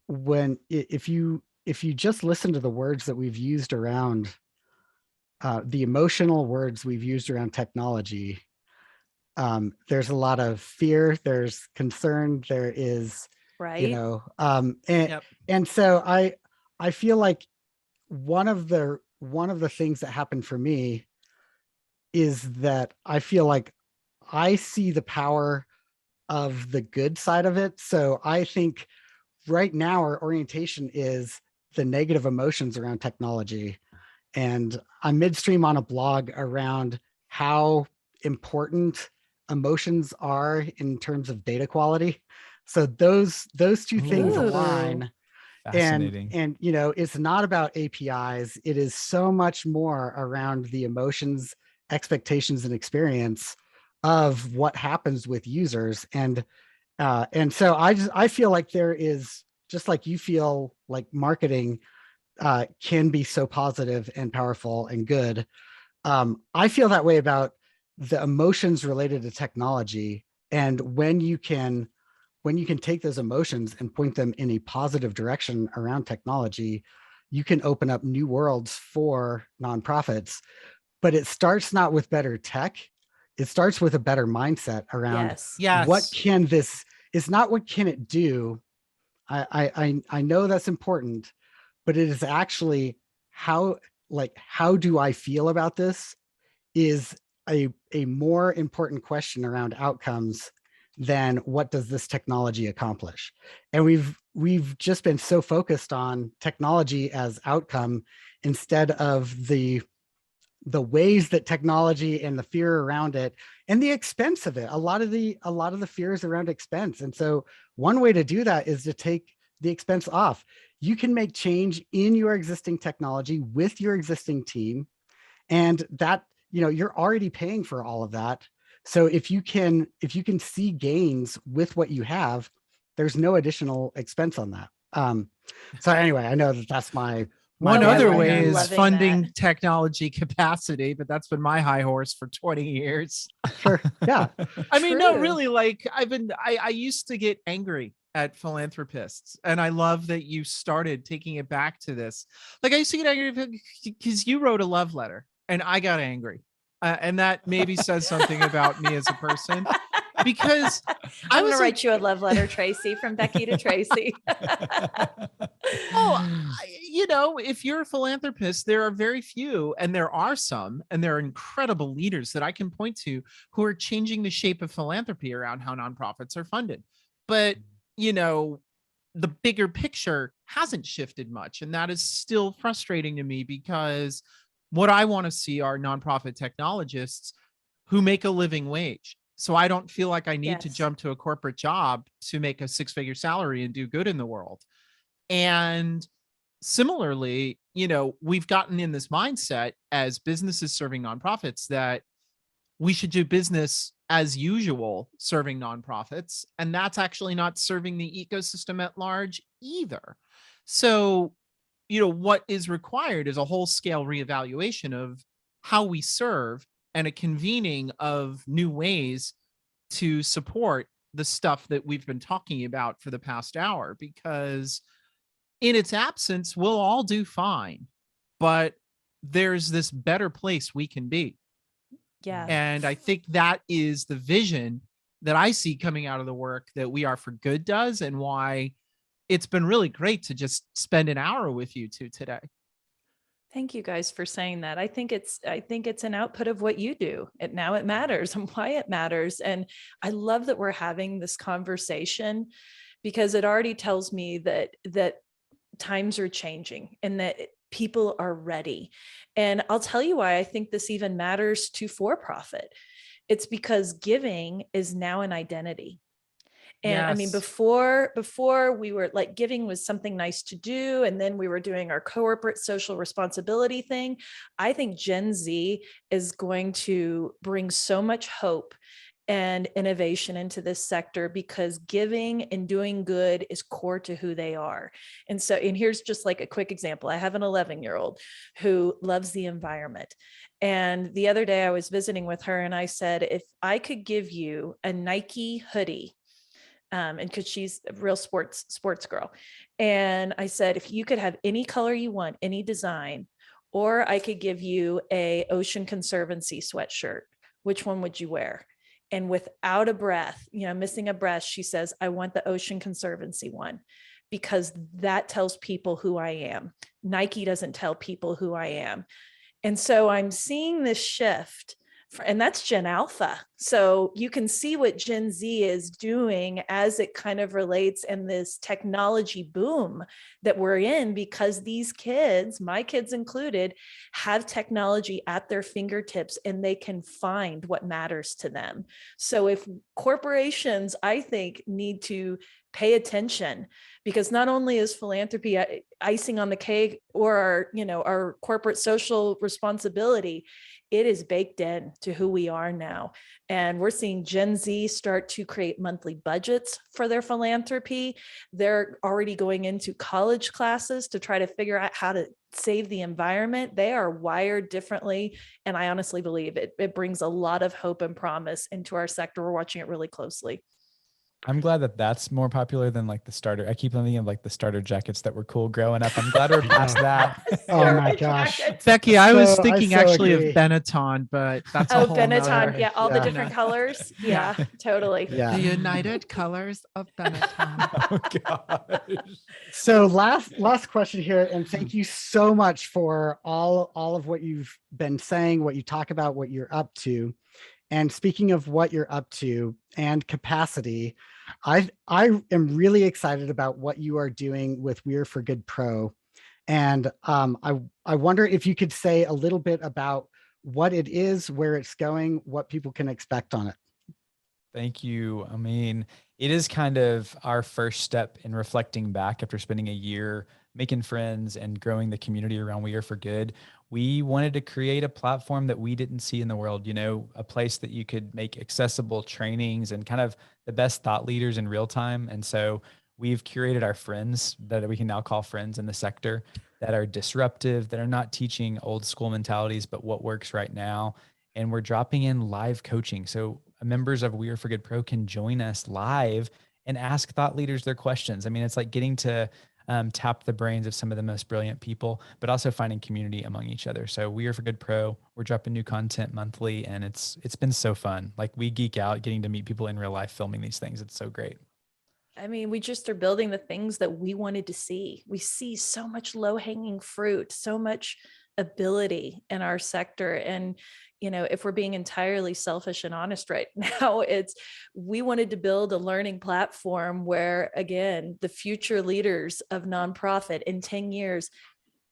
if you just listen to the words that we've used around the emotional words we've used around technology, there's a lot of fear, there's concern, there is, Right? Yep. and so I feel like one of the things that happened for me is that I feel like I see the power of the good side of it. So I think right now our orientation is the negative emotions around technology. And I'm midstream on a blog around how important emotions are in terms of data quality. So those two things Ooh. align. Fascinating. And it's not about APIs. It is so much more around the emotions, expectations, and experience of what happens with users. And so I feel like there is, just like you feel like marketing can be so positive and powerful and good. I feel that way about the emotions related to technology. And when you can take those emotions and point them in a positive direction around technology, you can open up new worlds for nonprofits. But it starts not with better tech. It starts with a better mindset around what Yes. can this, it's not what can it do. I know that's important, but it is actually how do I feel about this is a more important question around outcomes than what does this technology accomplish. And we've just been so focused on technology as outcome instead of the ways that technology and the fear around it and the expense of it. A lot of the fears around expense. And so one way to do that is to take the expense off. You can make change in your existing technology with your existing team, and that, you're already paying for all of that. So if you can see gains with what you have, there's no additional expense on that. So anyway, I know that's my One Oh, I other love way you is loving funding that. technology capacity, but that's been my high horse for 20 years. Sure. Yeah. I mean, no, True. really, like I used to get angry at philanthropists, and I love that you started taking it back to this. Like I used to get angry because you wrote a love letter and I got angry. And that maybe says something about me as a person, because I I'm was gonna like, write you a love letter, Tracy, from Becky to Tracy. if you're a philanthropist, there are very few, and there are some, and there are incredible leaders that I can point to who are changing the shape of philanthropy around how nonprofits are funded. But, the bigger picture hasn't shifted much. And that is still frustrating to me, because what I want to see are nonprofit technologists who make a living wage. So I don't feel like I need to Yes. jump to a corporate job to make a 6-figure salary and do good in the world. And similarly, we've gotten in this mindset as businesses serving nonprofits that we should do business as usual serving nonprofits. And that's actually not serving the ecosystem at large either. So, what is required is a whole scale reevaluation of how we serve and a convening of new ways to support the stuff that we've been talking about for the past hour, because in its absence, we'll all do fine, but there's this better place we can be. Yeah. And I think that is the vision that I see coming out of the work that We Are for Good does, and why it's been really great to just spend an hour with you two today. Thank you guys for saying that. I think it's an output of what you do. Now it matters and why it matters. And I love that we're having this conversation, because it already tells me that times are changing and that people are ready. And I'll tell you why I think this even matters to for-profit. It's because giving is now an identity. And I mean, Yes. before we were like, giving was something nice to do, and then we were doing our corporate social responsibility thing. I think Gen Z is going to bring so much hope and innovation into this sector, because giving and doing good is core to who they are. And so, and here's just like a quick example. I have an 11-year-old who loves the environment. And the other day I was visiting with her and I said, if I could give you a Nike hoodie, and because she's a real sports girl. And I said, if you could have any color you want, any design, or I could give you a Ocean Conservancy sweatshirt, which one would you wear? And without a breath, missing a breath, she says, I want the Ocean Conservancy one, because that tells people who I am. Nike doesn't tell people who I am. And so I'm seeing this shift, and that's Gen Alpha. So you can see what Gen Z is doing as it kind of relates in this technology boom that we're in, because these kids, my kids included, have technology at their fingertips and they can find what matters to them. So if corporations, I think, need to pay attention, because not only is philanthropy icing on the cake or our corporate social responsibility, it is baked in to who we are now. And we're seeing Gen Z start to create monthly budgets for their philanthropy. They're already going into college classes to try to figure out how to save the environment. They are wired differently. And I honestly believe it brings a lot of hope and promise into our sector. We're watching it really closely. I'm glad that that's more popular than like the starter. I keep thinking of like the starter jackets that were cool growing up. I'm glad we're past that. Oh my gosh. Becky, I was So- I thinking so actually agree. of Benetton, but that's a whole Benetton. nother- Yeah. All the Yeah. different colors. Yeah, totally. Yeah. The United Colors of Benetton. Oh gosh. So last question here, and thank you so much for all of what you've been saying, what you talk about, what you're up to. And speaking of what you're up to and capacity, I am really excited about what you are doing with We're for Good Pro. And I wonder if you could say a little bit about what it is, where it's going, what people can expect on it. Thank you. I mean, it is kind of our first step in reflecting back after spending a year making friends and growing the community around We Are for Good. We wanted to create a platform that we didn't see in the world, a place that you could make accessible trainings and kind of the best thought leaders in real time. And so we've curated our friends that we can now call friends in the sector, that are disruptive, that are not teaching old school mentalities, but what works right now. And we're dropping in live coaching. So members of We Are for Good Pro can join us live and ask thought leaders their questions. I mean, it's like getting to tap the brains of some of the most brilliant people, but also finding community among each other. So We Are for Good Pro, we're dropping new content monthly, and it's been so fun. Like, we geek out getting to meet people in real life filming these things. It's so great. I mean, we just are building the things that we wanted to see. We see so much low-hanging fruit, so much ability in our sector. And, if we're being entirely selfish and honest right now, we wanted to build a learning platform where, again, the future leaders of nonprofit in 10 years,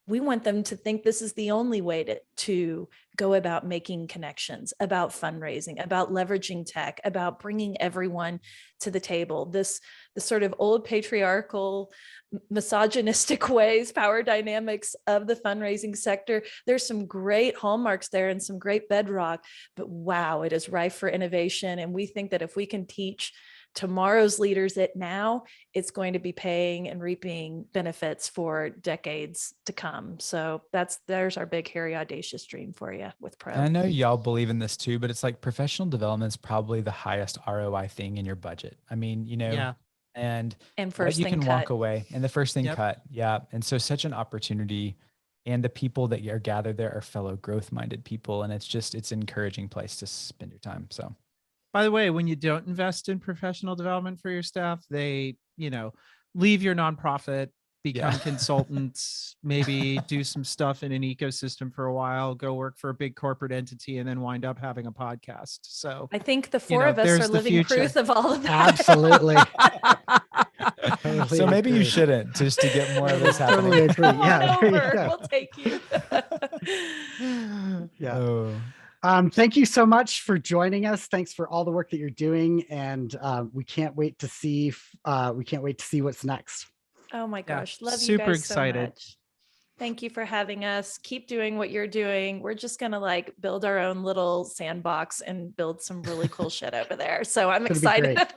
we want them to think this is the only way to go about making connections, about fundraising, about leveraging tech, about bringing everyone to the table. This sort of old patriarchal, misogynistic ways, power dynamics of the fundraising sector. There's some great hallmarks there and some great bedrock, but wow, it is rife for innovation. And we think that if we can teach tomorrow's leaders it now, it's going to be paying and reaping benefits for decades to come. So there's our big, hairy, audacious dream for you with Pro. And I know y'all believe in this too, but it's like professional development is probably the highest ROI thing in your budget. I mean, Yeah. and first you thing can cut. walk away and the first thing Yep. cut. Yeah. And so such an opportunity, and the people that are gathered there are fellow growth-minded people. And it's an encouraging place to spend your time. So By the way, when you don't invest in professional development for your staff, they, leave your nonprofit become consultants, maybe do some stuff in an ecosystem for a while, go work for a big corporate entity, and then wind up having a podcast. So I think the four of us there's are the living future. proof of all of that. Absolutely. Totally So maybe you agree. shouldn't, just to get more of this happening. Totally agree. Come on Yeah, there you over. go. We'll take you. Yeah. Oh. Thank you so much for joining us. Thanks for all the work that you're doing, and we can't wait to see. What's next. Oh my Yeah, gosh. Love you super guys excited. so much. Thank you for having us. Keep doing what you're doing. We're just going to like build our own little sandbox and build some really cool shit over there. So I'm It's gonna be excited great.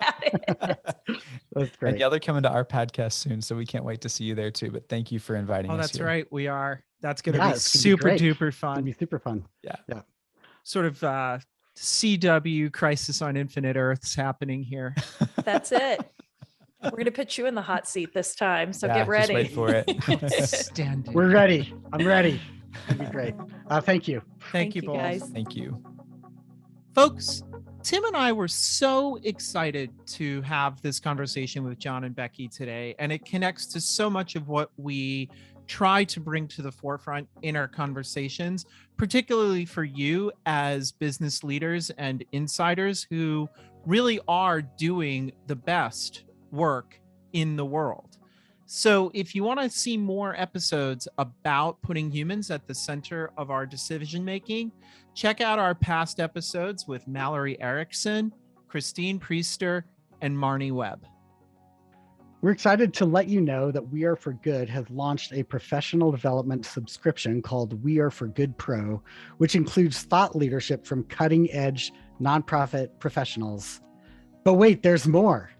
about it. That's And great. yeah, they're coming to our podcast soon, so we can't wait to see you there too. But thank you for inviting Oh, us that's here. right. We are. That's going to Yeah, be it's gonna be super great. duper It's gonna fun. be super fun. Sort of CW Crisis on Infinite Earths happening here. That's it. We're going to put you in the hot seat this time. So Yeah, get ready. just wait for it. Outstanding. We're ready. I'm ready. It'll be great. Thank you. Thank you both. guys. Thank you. Folks, Tim and I were so excited to have this conversation with John and Becky today, and it connects to so much of what we try to bring to the forefront in our conversations, particularly for you as business leaders and insiders who really are doing the best work in the world. So if you want to see more episodes about putting humans at the center of our decision making, check out our past episodes with Mallory Erickson, Christine Priester, and Marnie Webb. We're excited to let you know that We Are for Good has launched a professional development subscription called We Are for Good Pro, which includes thought leadership from cutting edge nonprofit professionals. But wait, there's more.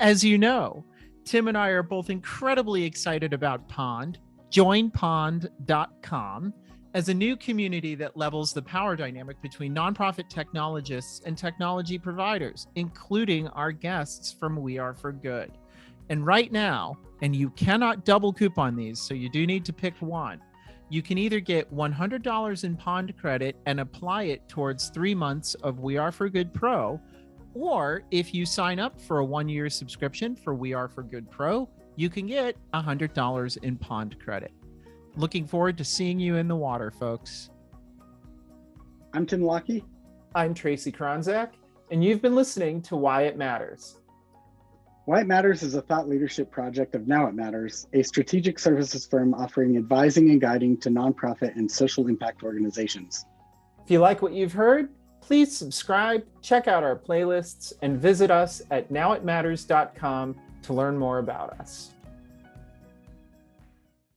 As you know, Tim and I are both incredibly excited about Pond, joinpond.com, as a new community that levels the power dynamic between nonprofit technologists and technology providers, including our guests from We Are for Good. And right now, and you cannot double coupon these, so you do need to pick one, you can either get $100 in Pond credit and apply it towards 3 months of We Are for Good Pro, or if you sign up for a 1-year subscription for We Are for Good Pro, you can get $100 in Pond credit. Looking forward to seeing you in the water, folks. I'm Tim Lockey. I'm Tracy Kronzak, and you've been listening to Why It Matters. Why It Matters is a thought leadership project of Now It Matters, a strategic services firm offering advising and guiding to nonprofit and social impact organizations. If you like what you've heard, please subscribe, check out our playlists, and visit us at nowitmatters.com to learn more about us.